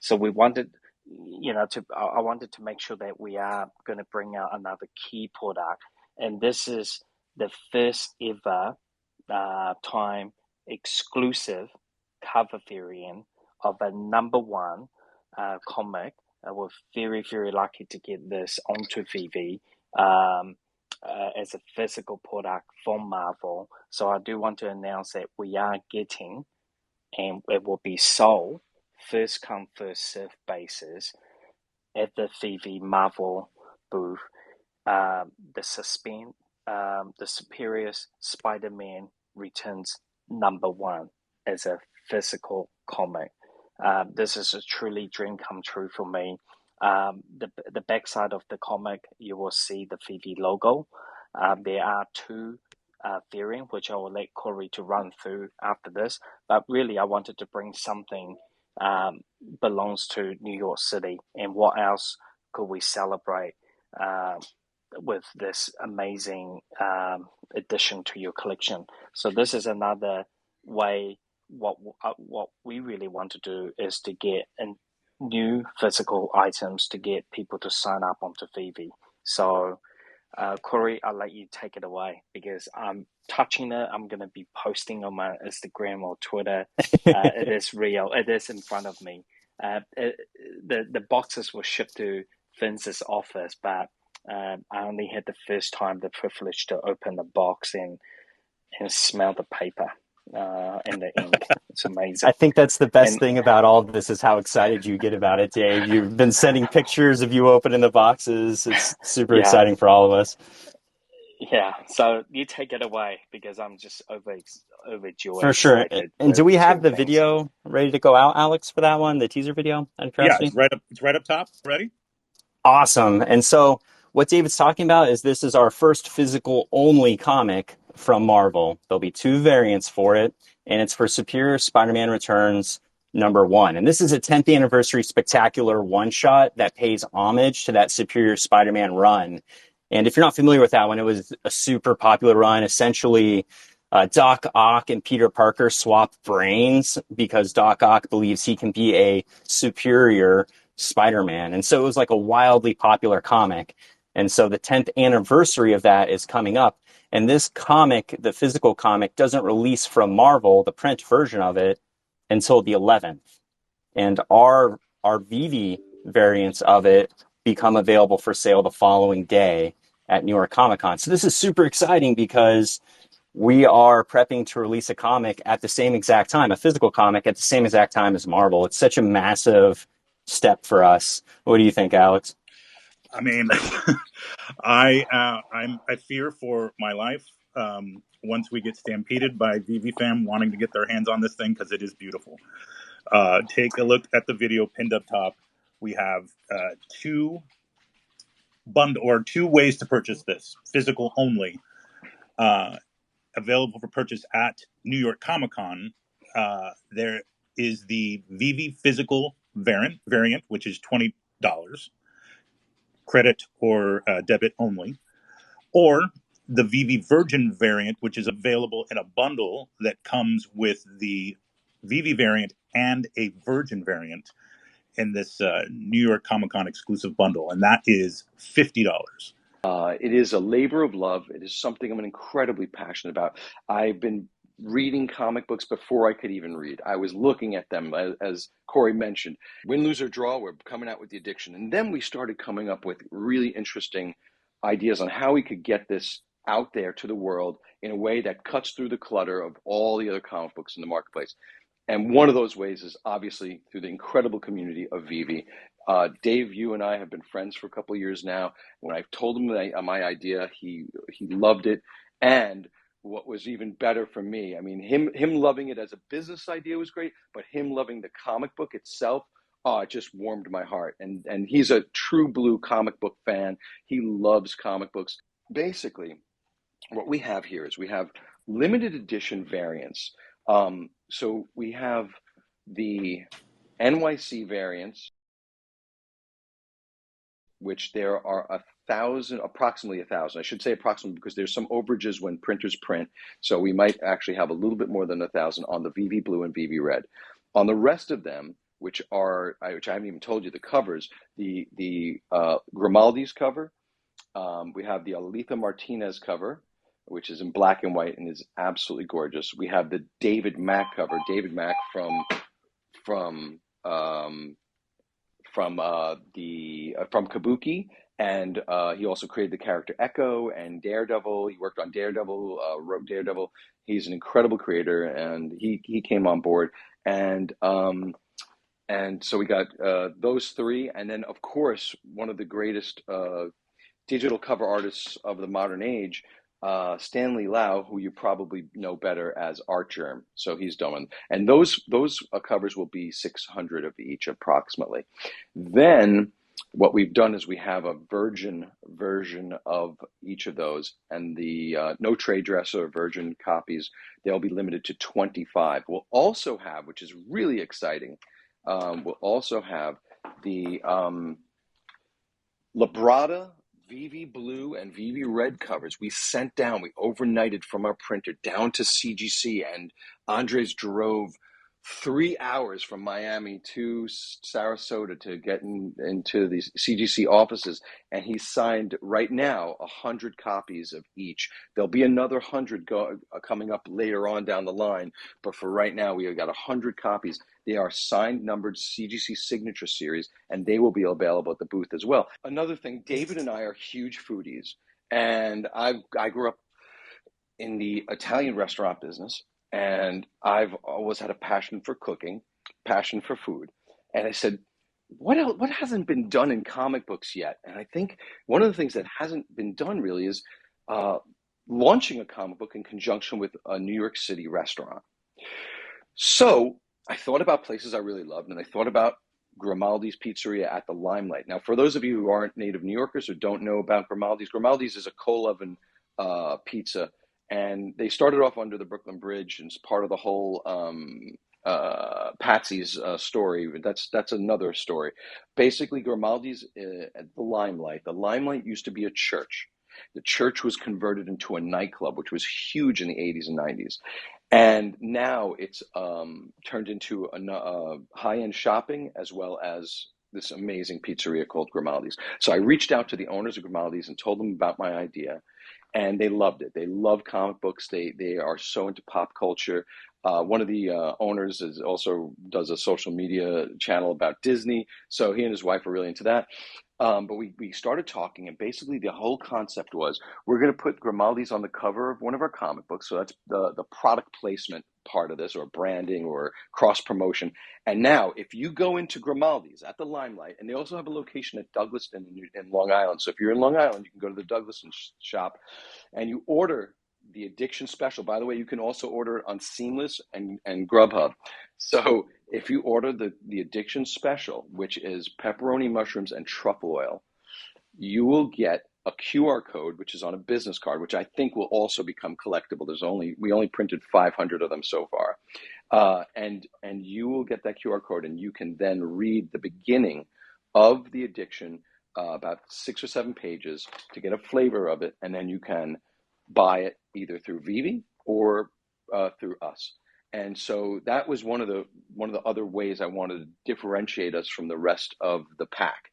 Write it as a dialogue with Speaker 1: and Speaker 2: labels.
Speaker 1: So we wanted, I wanted to make sure that we are going to bring out another key product, and this is the first ever time exclusive cover variant of a number one comic. We're very, very lucky to get this onto Veve as a physical product from Marvel. So I do want to announce that we are getting, and it will be sold first come, first serve basis at the Veve Marvel booth. The Superior Spider-Man Returns number one as a physical comic. This is a truly dream come true for me. The backside of the comic, you will see the Veve logo. There are two variants, which I will let Corey to run through after this. But really, I wanted to bring something belongs to New York City, and what else could we celebrate with this amazing addition to your collection? So this is another way. What we really want to do is to get new physical items to get people to sign up onto Veve. So Corey, I'll let you take it away because I'm touching it. I'm going to be posting on my Instagram or Twitter. It is real. It is in front of me. The boxes were shipped to Vince's office, but I only had the first time the privilege to open the box and smell the paper and the ink. It's amazing.
Speaker 2: I think that's the best
Speaker 1: And
Speaker 2: thing about all of this is how excited you get about it, Dave. You've been sending pictures of you opening the boxes. It's super
Speaker 1: yeah,
Speaker 2: exciting for all of us.
Speaker 1: yeah. So you take it away because I'm just overjoyed,
Speaker 2: For sure.
Speaker 1: excited
Speaker 2: And
Speaker 1: with
Speaker 2: do we have
Speaker 1: two
Speaker 2: the
Speaker 1: things.
Speaker 2: video ready to go out, Alex, for that one, the teaser video, out of
Speaker 3: Yeah,
Speaker 2: curiosity?
Speaker 3: it's right up top. Ready?
Speaker 2: Awesome. And so what David's talking about is this is our first physical only comic from Marvel. There'll be two variants for it, and it's for Superior Spider-Man Returns number one. And this is a 10th anniversary spectacular one-shot that pays homage to that Superior Spider-Man run. And if you're not familiar with that one, it was a super popular run. Essentially, Doc Ock and Peter Parker swap brains because Doc Ock believes he can be a superior Spider-Man. And so it was like a wildly popular comic. And so the 10th anniversary of that is coming up. And this comic, the physical comic, doesn't release from Marvel, the print version of it, until the 11th. And our Veve variants of it become available for sale the following day at New York Comic Con. So this is super exciting because we are prepping to release a comic at the same exact time, a physical comic at the same exact time as Marvel. It's such a massive step for us. What do you think, Alex?
Speaker 3: I mean, I fear for my life once we get stampeded by Veve fam wanting to get their hands on this thing because it is beautiful. Take a look at the video pinned up top. We have two ways to purchase this, physical only, available for purchase at New York Comic Con. There is the Veve physical variant, which is $20, credit or debit only, or the Veve Virgin variant, which is available in a bundle that comes with the Veve variant and a Virgin variant in this New York Comic Con exclusive bundle, and that is $50.
Speaker 4: It is a labor of love. It is something I'm incredibly passionate about. I've been reading comic books before I could even read. I was looking at them, as Corey mentioned. Win, lose, or draw, we're coming out with The Addiction. And then we started coming up with really interesting ideas on how we could get this out there to the world in a way that cuts through the clutter of all the other comic books in the marketplace. And one of those ways is obviously through the incredible community of Veve. Dave, you and I have been friends for a couple of years now. When I told him my idea, he loved it. And what was even better for me, I mean, him loving it as a business idea was great, but him loving the comic book itself, it just warmed my heart. And he's a true blue comic book fan. He loves comic books. Basically, what we have here is we have limited edition variants. So we have the NYC variants, which there are approximately 1,000. I should say approximately because there's some overages when printers print. So we might actually have a little bit more than 1,000 on the Veve Blue and Veve Red. On the rest of them, which I haven't even told you the covers. The Grimaldi's cover. We have the Aletha Martinez cover, which is in black and white and is absolutely gorgeous. We have the David Mack cover. David Mack from Kabuki, and he also created the character Echo and Daredevil. He worked on Daredevil, wrote Daredevil. He's an incredible creator, and he came on board, and so we got those three, and then of course one of the greatest digital cover artists of the modern age, Stanley Lau, who you probably know better as Art Germ. So he's done, and those covers will be 600 of each approximately. Then what we've done is we have a virgin version of each of those, and the no trade dress or virgin copies, they'll be limited to 25. We'll also have, which is really exciting, we'll also have the Labrada Veve Blue and Veve Red covers. We overnighted from our printer down to CGC, and Andres drove 3 hours from Miami to Sarasota to get into the CGC offices, and he signed right now 100 copies of each. There'll be another 100 coming up later on down the line, but for right now, we have got 100 copies. They are signed, numbered CGC Signature Series, and they will be available at the booth as well. Another thing, David and I are huge foodies, and I grew up in the Italian restaurant business, and I've always had a passion for cooking, passion for food. And I said, what hasn't been done in comic books yet? And I think one of the things that hasn't been done really is launching a comic book in conjunction with a New York City restaurant. So I thought about places I really loved, and I thought about Grimaldi's Pizzeria at the Limelight. Now, for those of you who aren't native New Yorkers or don't know about Grimaldi's is a coal oven pizza, and they started off under the Brooklyn Bridge, and it's part of the whole Patsy's story. That's another story. Basically, Grimaldi's at the Limelight. The Limelight used to be a church. The church was converted into a nightclub, which was huge in the 80s and 90s. And now it's turned into a high-end shopping as well as this amazing pizzeria called Grimaldi's. So I reached out to the owners of Grimaldi's and told them about my idea, and they loved it. They love comic books. They are so into pop culture. One of the owners also does a social media channel about Disney, so he and his wife are really into that. But we started talking, and basically the whole concept was we're going to put Grimaldi's on the cover of one of our comic books. So that's the product placement part of this, or branding or cross promotion. And now if you go into Grimaldi's at the Limelight, and they also have a location at Douglaston in Long Island. So if you're in Long Island, you can go to the Douglaston shop and you order the Addiction Special. By the way, you can also order it on Seamless and Grubhub. So if you order the Addiction Special, which is pepperoni, mushrooms, and truffle oil, you will get a QR code, which is on a business card, which I think will also become collectible. We only printed 500 of them so far. And you will get that QR code, and you can then read the beginning of the Addiction, about 6 or 7 pages, to get a flavor of it, and then you can buy it either through Veve or through us. And so that was one of the other ways I wanted to differentiate us from the rest of the pack.